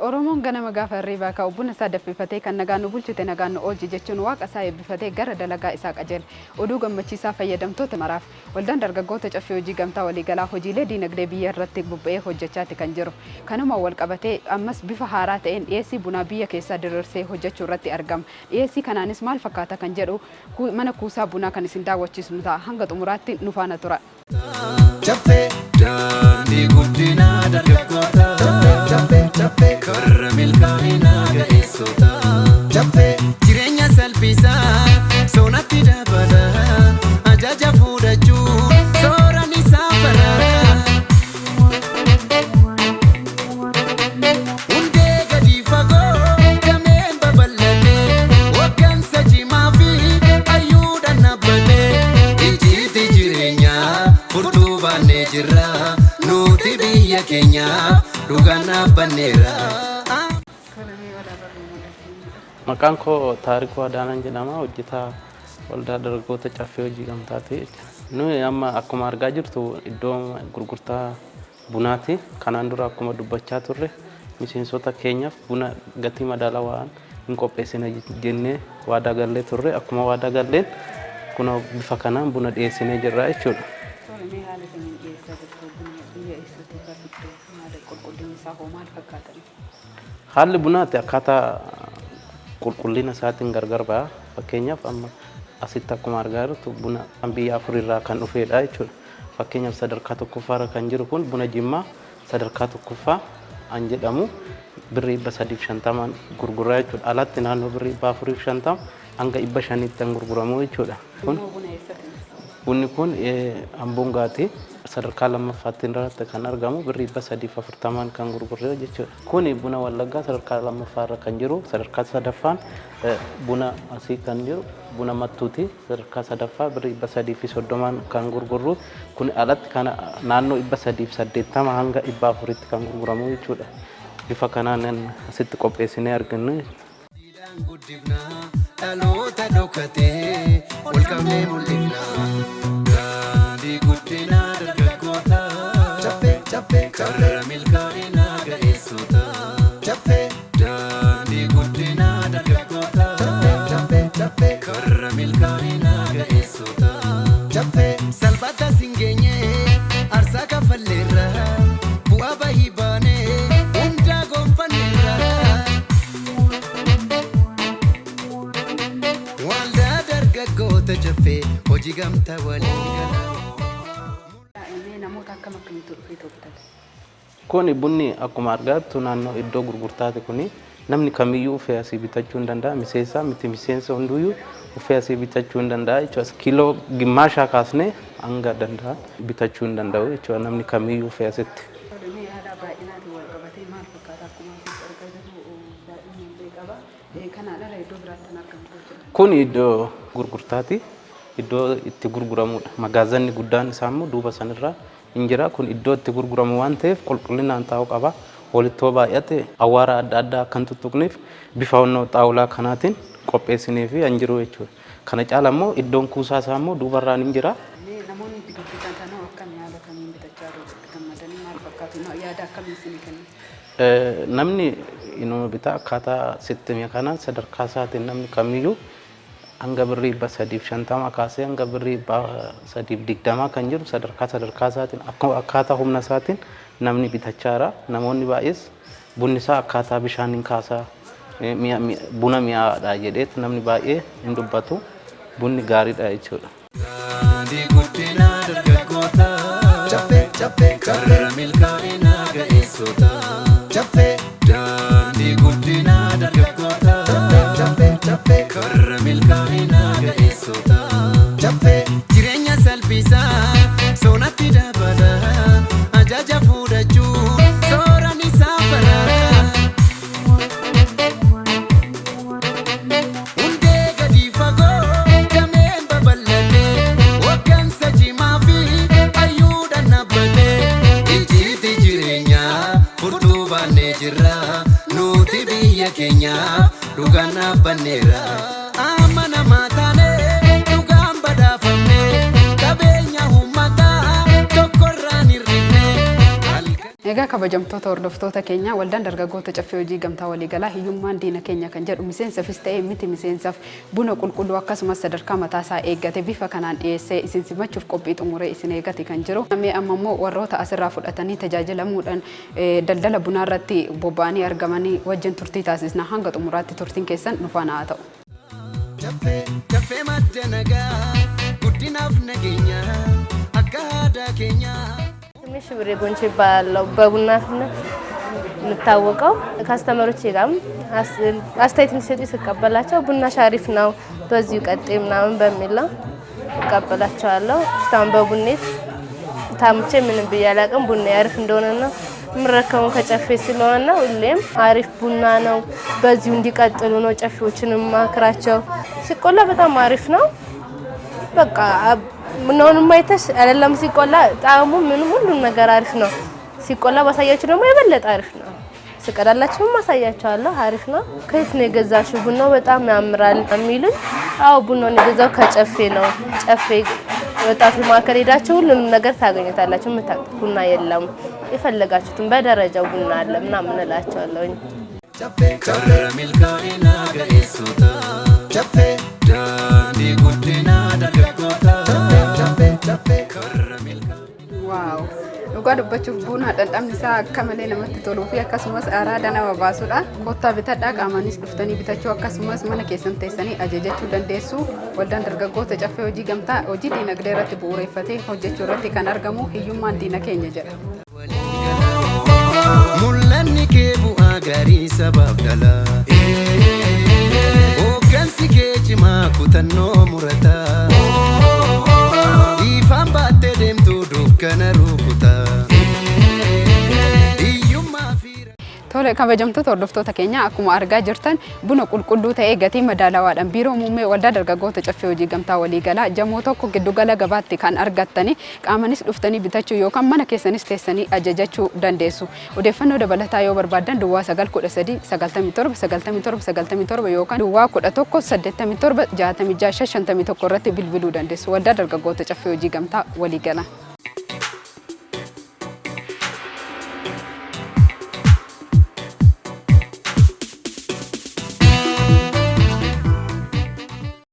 Oromoon ganama gaafa hirriibaa ka'u buna isaa danfifatee kan nagaan nu bulchite nagaan nu oolchi jechuun waaqa isaa eebbifatee gara dalagaa isaa qajeele. Oduu gammachiisaa fayyadamtoota maraaf waldaan dargaggoota caffee hojii gamtaa waliigalaa hojiilee diinagdee biyya irratti bubba'ee hojjechaati kan jiru. Kanuma wal qabatee ammas bifa haaraa ta'een dhiyeessii bunaa biyya keessaa diriirsee hojjechuu irratti argama. Dhiyeessii kanaanis maal fakkaata kan jedhu mana kuusaa bunaa kan isin daawwachiisnu ta'a. Hanga xumuraatti nu faana tura. Karra milkaa'ina ga'eessota jireenya salphisaa soonatti dabala ajaja fudhachuun sooraan isaa bara hundee gadi fagoo dameen babal'atee waggansa cimaa fi ayyuudhaan dhaabbatee ijjiitti jireenyaa furtuu baannee jirra nuti biyya keenyaa dhugaan dhaabbanneera. Maqaan koo Taarikuu Adaanaan jedhama. Hojjetaa waldaa dargaggoota caffee hojii gamtaati. Nuyi amma akkuma argaa jirtu iddoo gurgurtaa bunaati. Kanaan dura akkuma dubbachaa turre miseensota keenyaaf buna gatii madaalawaan hin qopheessine jennee waadaa gallee turre. Akkuma waadaa galleen kun bifa kanaan buna dhiyeessinee jirra jechuudha. Haalli bunaati akkaataa qulqullina isaatiin gargar ba'a. Fakkeenyaaf amma asitti akkuma argaa jirtu buna biyya afurirraa kan dhufedha jechuudha. Fakkeenyaaf sadarkaa tokkoffaarra kan jiru kun buna Jimmaa sadarkaa tokkoffaa an jedhamu birrii 350 gurguraa jechuudha. Alatti naannoo birrii 450 hanga 500 gurguramu jechuudha. Bunni kun Amboon Gaati sadarkaa lammaffaatti irratti kan argamu birrii 340 kan gurgurree jechuudha. Kuni buna Wallaggaa sadarkaa lammaffaarra kan jiru sadarkaa sadaffaan buna asii kan jiru buna Mattuuti sadarkaa sadaffaa birrii 330 kan gurgurru kun alatti kana naannoo 380 hanga 400tti kan gurguramu jechuudha. Bifa kanaan asitti qopheessinee argannu. Dhaloota dhokatee wal qabnee mul'ifna. Daandii guddinaa dargaggoota karra milkaa'ina ga'eessota. Daandii guddinaa dargaggoota karra milkaa'ina ga'eessota. Salphata singeenyee aarsaa kaffalleerra bu'aa bahii baanee hundaa gonfanneerra. Jaffee hojii gamtaa waliigalaa. Namoota akkam akkamiitu dhufee to'atan? Kuni bunni akkuma argaattu naannoo iddoo gurgurtaati kuni namni kamiyyuu ufee asii bitachuu hin danda'a. Miseensa miti miseensa hunduyyuu ufee asii bitachuu hin danda'a jechuudha. Kiiloo gimmaashaa kaasnee hanga danda'a bitachuu hin danda'u jechuudha namni kamiyyuu ufee asitti. Kun iddoo gurgurtaati. Iddoo itti gurguramudha. Magaazanni guddaan isaa immoo duuba sanirra hin jira. Kun iddoo itti gurguramu waan ta'eef qulqullinaan taa'uu qaba. Walitti baay'ate awwaara adda addaa kan tuttuqneef bifa xaawulaa kanaatiin qopheessinee fi hin jiru jechuudha. Kana caala immoo iddoon kuusaa isaa immoo duubarraan hin jira. Namoonni bitan tanoo akkam yaada kamiin bitachaa jiru? Gammadanii maal fakkaatu? Yaada akkamiin isin kennu? Namni inuma bitaa akkaataa sistemii kanaan sadarkaa isaatiin namni kamiyyuu hanga birrii 350 kaasee hanga birrii 320 kan jiru sadarkaa isaatiin akkaataa humna isaatiin namni bitachaa jira. Namoonni baay'ees bunni isaa akkaataa bishaaniin kaasaa buna mi'aadha jedheet namni baay'ee hin dubbatu. Bunni gaariidha jechuudha. Daandii guddinaa dargaggoota karra milkaa'ina ga'eessota. Daandii guddinaa dargaggoota karra milkaa'ina ga'eessota. Jireenya salphisaa soonatti dabala ajaja fudhachuun sooraan isaa bara. Hundee gadi fagoo dameen babal'atee waggansa cimaa fi ayyuudhaan dhaabbatee ijjiitti jireenyaa furtuu baannee jirra nuti biyya keenyaa dhugaan dhaabbanneera. Amma namaa taanee dhugaan badhaafamnee qabeenya uummataa tokkorraan hir'ifnee. Egaa kabajamtoota hordoftoota keenya waldaan dargaggoota caffee hojii gamtaa waliigalaa hiyyummaan diina keenya kan jedhu miseensaafis ta'ee miti miseensaaf buna qulqulluu akkasumas sadarkaa mataasaa eeggate bifa kanaan dhiyeessee isin simachuuf qophii xumuree isin eegate kan jiru. Namni amma immoo warroota asirraa fudhatanii tajaajilamuudhaan daldala bunaa irratti bobba'anii argamanii wajjin turtii taasisna hanga xumuraatti turtiin keessan nu faana haa ta'u. Caffee madda nagaa guddinaaf nageenya akka aadaa keenyaa. ትንሽ ብሬ ጎንቼ ባለው በቡናነት የምታወቀው ካስተመሮች ጋርም አስተያየት እንዲሰጡ ሲቀበላቸው ቡናሽ አሪፍ ነው በዚሁ ቀጥይ ምናምን በሚለው እቀበላቸዋለሁ። እስካሁን በቡኔት ታምቼ ምንም ብያላቅም ቡና አሪፍ እንደሆነና ምረከውን ከጨፌ ስለሆነ ሁሌም አሪፍ ቡና ነው በዚሁ እንዲቀጥሉ ነው ጨፌዎችንም ማክራቸው። ሲቆላ በጣም አሪፍ ነው። በቃ ምንሆንም ማይተሽ አይደለም ሲቆላ ጣዕሙ ምን ሁሉ ነገር አሪፍ ነው። ሲቆላ ባሳያችሁ ደግሞ የበለጠ አሪፍ ነው። ስቀዳላችሁ ማሳያችኋለሁ አሪፍ ነው። ከየት ነው የገዛሽው? ቡናው በጣም ያምራል የሚሉኝ። አዎ ቡናውን የገዛው ከጨፌ ነው። ጨፌ ወጣቱ ማከል ሄዳችሁ ሁሉንም ነገር ታገኙታላችሁ። የምታውቁት ቡና የለም የፈለጋችሁትን በደረጃው ቡና አለ ምናምን እላችኋለሁኝ። ጨፌ ከረሚልካሪና ገኢሱታ ጨፌ ዳኒ ጉዲና ደገጎታ Wow. Dhugaa dubbachuuf buna dhandhamni isaa akka malee namatti toluu fi akkasumas araada nama baasudha. Kottaa bitadhaa qaamaanis dhuftanii bitachuu akkasumas mana keessan teessanii ajajachuu dandeessu. Waldaan dargaggoota caffee hojii gamtaa hojii diinagdee irratti bu'uureffatee hojjechuu irratti kan argamu hiyyummaan diina keenya jedha. Mul'anni kee bu'aa gaarii sabaaf dhala. Hooggansi kee cimaa kutannoo murataa. Ifaan baattee deemtu dukkana rukutaa. Tole kabajamtoota hordoftoota keenya akkuma argaa jirtan buna qulqulluu ta'ee gatii madaalawaadhaan biiroo muummee waldaa dargaggoota caffee hojii gamtaa waliigalaa jamoo tokko giddugala gabaatti kan argattanii qaamanis dhuftanii bitachuu yookaan mana keessanis teessanii ajajachuu dandeessu. Odeeffannoo dabalataa yoo barbaadan duwwaa 913 97 97 yookaan duwwaa 11 87 66 51 irratti bilbiluu dandeessu. Waldaa dargaggoota caffee hojii gamtaa waliigalaa.